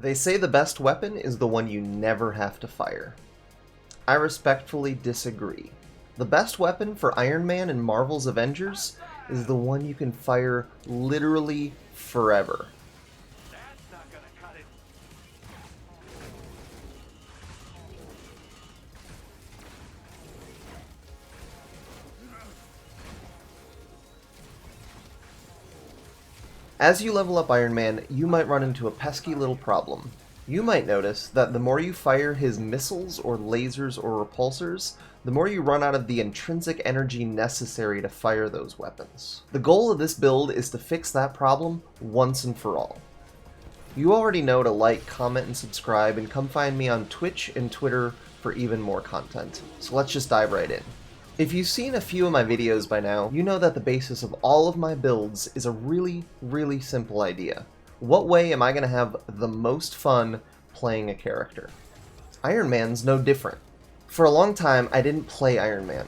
They say the best weapon is the one you never have to fire. I respectfully disagree. The best weapon for Iron Man and Marvel's Avengers is the one you can fire literally forever. That's not gonna cut it. As you level up Iron Man, you might run into a pesky little problem. You might notice that the more you fire his missiles or lasers or repulsors, the more you run out of the intrinsic energy necessary to fire those weapons. The goal of this build is to fix that problem once and for all. You already know to like, comment, and subscribe, and come find me on Twitch and Twitter for even more content. So let's just dive right in. If you've seen a few of my videos by now, you know that the basis of all of my builds is a really simple idea. What way am I going to have the most fun playing a character? Iron Man's no different. For a long time, I didn't play Iron Man.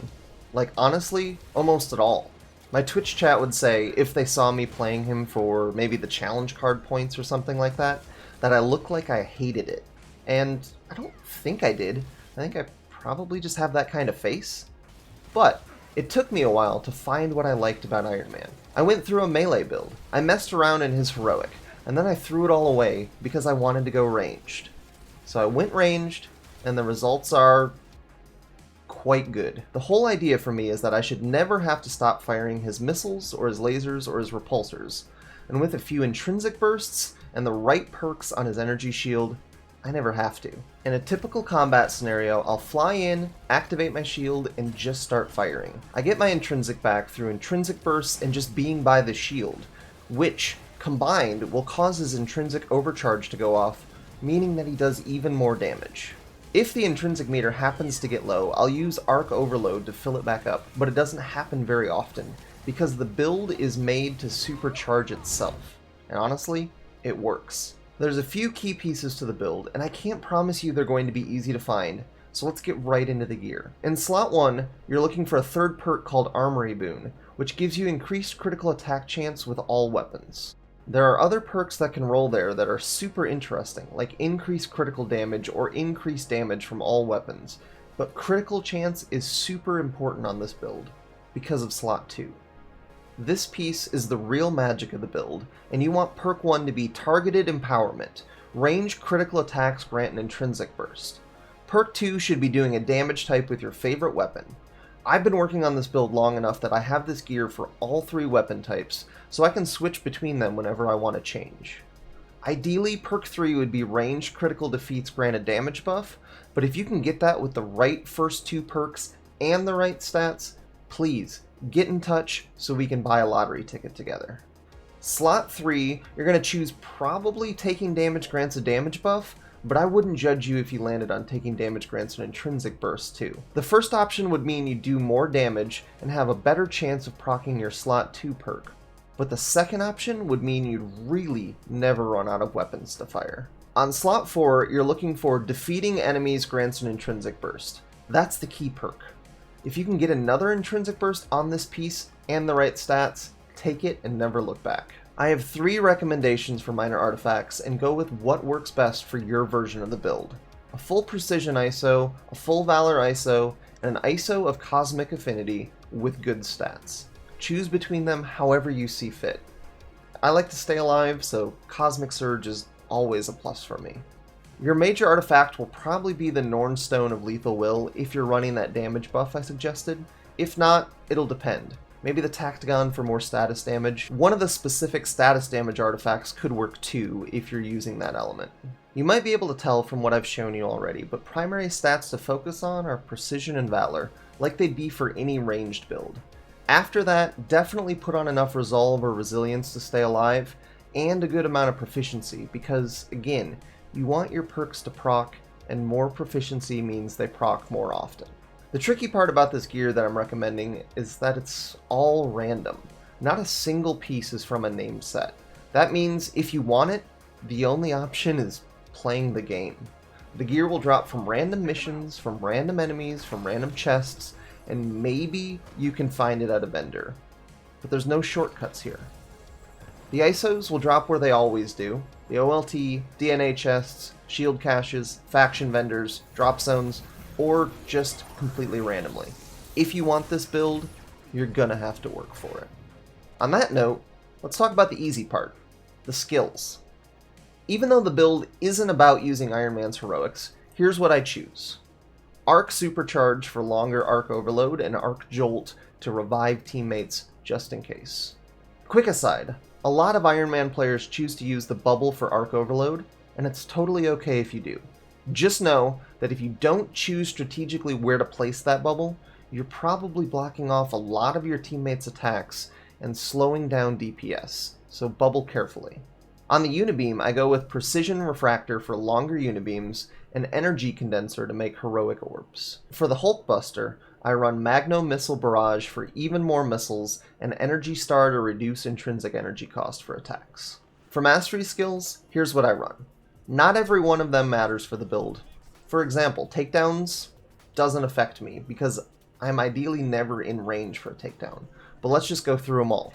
Like, honestly, almost at all. My Twitch chat would say, if they saw me playing him for maybe the challenge card points or something like that I looked like I hated it. And I don't think I did. I think I probably just have that kind of face. But it took me a while to find what I liked about Iron Man. I went through a melee build. I messed around in his heroic, and then I threw it all away because I wanted to go ranged. So I went ranged, and the results are quite good. The whole idea for me is that I should never have to stop firing his missiles or his lasers or his repulsors. And with a few intrinsic bursts and the right perks on his energy shield, I never have to. In a typical combat scenario, I'll fly in, activate my shield, and just start firing. I get my intrinsic back through intrinsic bursts and just being by the shield, which, combined, will cause his intrinsic overcharge to go off, meaning that he does even more damage. If the intrinsic meter happens to get low, I'll use Arc Overload to fill it back up, but it doesn't happen very often, because the build is made to supercharge itself. And honestly, it works. There's a few key pieces to the build, and I can't promise you they're going to be easy to find, so let's get right into the gear. In slot 1, you're looking for a third perk called Armory Boon, which gives you increased critical attack chance with all weapons. There are other perks that can roll there that are super interesting, like increased critical damage or increased damage from all weapons, but critical chance is super important on this build, because of slot 2. This piece is the real magic of the build, and you want perk 1 to be Targeted Empowerment. Range critical attacks grant an intrinsic burst. Perk 2 should be doing a damage type with your favorite weapon. I've been working on this build long enough that I have this gear for all 3 weapon types, so I can switch between them whenever I want to change. Ideally, perk 3 would be Range critical defeats grant a damage buff, but if you can get that with the right first 2 perks and the right stats, please, get in touch so we can buy a lottery ticket together. Slot 3, you're going to choose probably Taking Damage grants a damage buff, but I wouldn't judge you if you landed on Taking Damage grants an intrinsic burst too. The first option would mean you do more damage and have a better chance of proccing your slot 2 perk, but the second option would mean you'd really never run out of weapons to fire. On slot 4, you're looking for Defeating Enemies grants an intrinsic burst. That's the key perk. If you can get another intrinsic burst on this piece and the right stats, take it and never look back. I have 3 recommendations for minor artifacts, and go with what works best for your version of the build. A full Precision ISO, a full Valor ISO, and an ISO of Cosmic Affinity with good stats. Choose between them however you see fit. I like to stay alive, so Cosmic Surge is always a plus for me. Your major artifact will probably be the Norn Stone of Lethal Will if you're running that damage buff I suggested. If not, it'll depend. Maybe the Tactagon for more status damage. One of the specific status damage artifacts could work too if you're using that element. You might be able to tell from what I've shown you already, but primary stats to focus on are Precision and Valor, like they'd be for any ranged build. After that, definitely put on enough Resolve or Resilience to stay alive, and a good amount of Proficiency, because, again, you want your perks to proc, and more proficiency means they proc more often. The tricky part about this gear that I'm recommending is that it's all random. Not a single piece is from a named set. That means if you want it, the only option is playing the game. The gear will drop from random missions, from random enemies, from random chests, and maybe you can find it at a vendor. But there's no shortcuts here. The ISOs will drop where they always do. The OLT, DNA chests, shield caches, faction vendors, drop zones, or just completely randomly. If you want this build, you're gonna have to work for it. On that note, let's talk about the easy part, the skills. Even though the build isn't about using Iron Man's heroics, here's what I choose. Arc Supercharge for longer Arc Overload, and Arc Jolt to revive teammates just in case. Quick aside, a lot of Iron Man players choose to use the bubble for Arc Overload, and it's totally okay if you do. Just know that if you don't choose strategically where to place that bubble, you're probably blocking off a lot of your teammates' attacks and slowing down DPS, so bubble carefully. On the Unibeam, I go with Precision Refractor for longer Unibeams and Energy Condenser to make heroic orbs. For the Hulkbuster, I run Magno Missile Barrage for even more missiles and Energy Star to reduce intrinsic energy cost for attacks. For mastery skills, here's what I run. Not every one of them matters for the build. For example, takedowns doesn't affect me because I'm ideally never in range for a takedown, but let's just go through them all.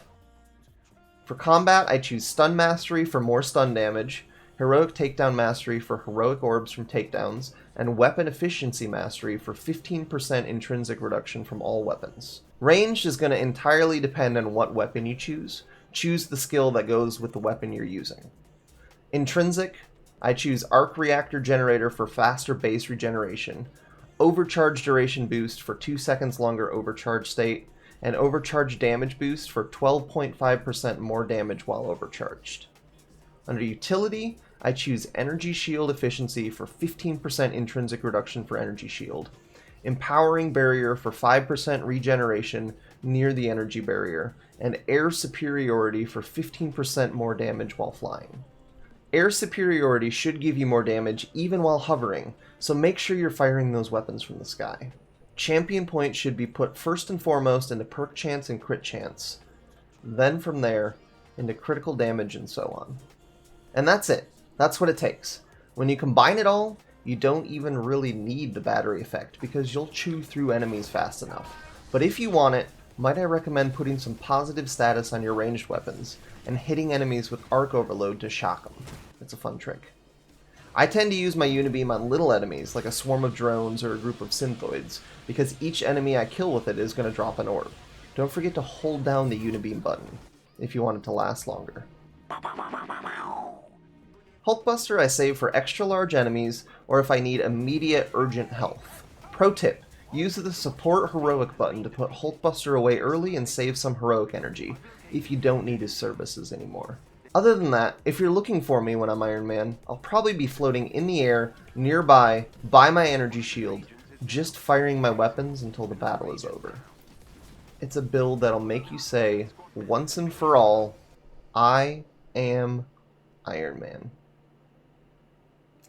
For combat, I choose Stun Mastery for more stun damage, Heroic Takedown Mastery for heroic orbs from takedowns, and Weapon Efficiency Mastery for 15% intrinsic reduction from all weapons. Ranged is going to entirely depend on what weapon you choose. Choose the skill that goes with the weapon you're using. Intrinsic, I choose Arc Reactor Generator for faster base regeneration, Overcharge Duration Boost for 2 seconds longer overcharge state, and Overcharge Damage Boost for 12.5% more damage while overcharged. Under Utility, I choose Energy Shield Efficiency for 15% intrinsic reduction for Energy Shield, Empowering Barrier for 5% regeneration near the energy barrier, and Air Superiority for 15% more damage while flying. Air Superiority should give you more damage even while hovering, so make sure you're firing those weapons from the sky. Champion points should be put first and foremost into perk chance and crit chance, then from there into critical damage and so on. And that's it. That's what it takes. When you combine it all, you don't even really need the battery effect because you'll chew through enemies fast enough. But if you want it, might I recommend putting some positive status on your ranged weapons and hitting enemies with Arc Overload to shock them. It's a fun trick. I tend to use my Unibeam on little enemies, like a swarm of drones or a group of synthoids, because each enemy I kill with it is going to drop an orb. Don't forget to hold down the Unibeam button, if you want it to last longer. Hulkbuster I save for extra large enemies, or if I need immediate urgent health. Pro tip, use the Support Heroic button to put Hulkbuster away early and save some heroic energy, if you don't need his services anymore. Other than that, if you're looking for me when I'm Iron Man, I'll probably be floating in the air, nearby, by my energy shield, just firing my weapons until the battle is over. It's a build that'll make you say, once and for all, I am Iron Man.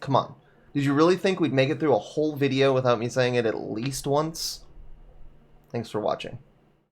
Come on. Did you really think we'd make it through a whole video without me saying it at least once? Thanks for watching.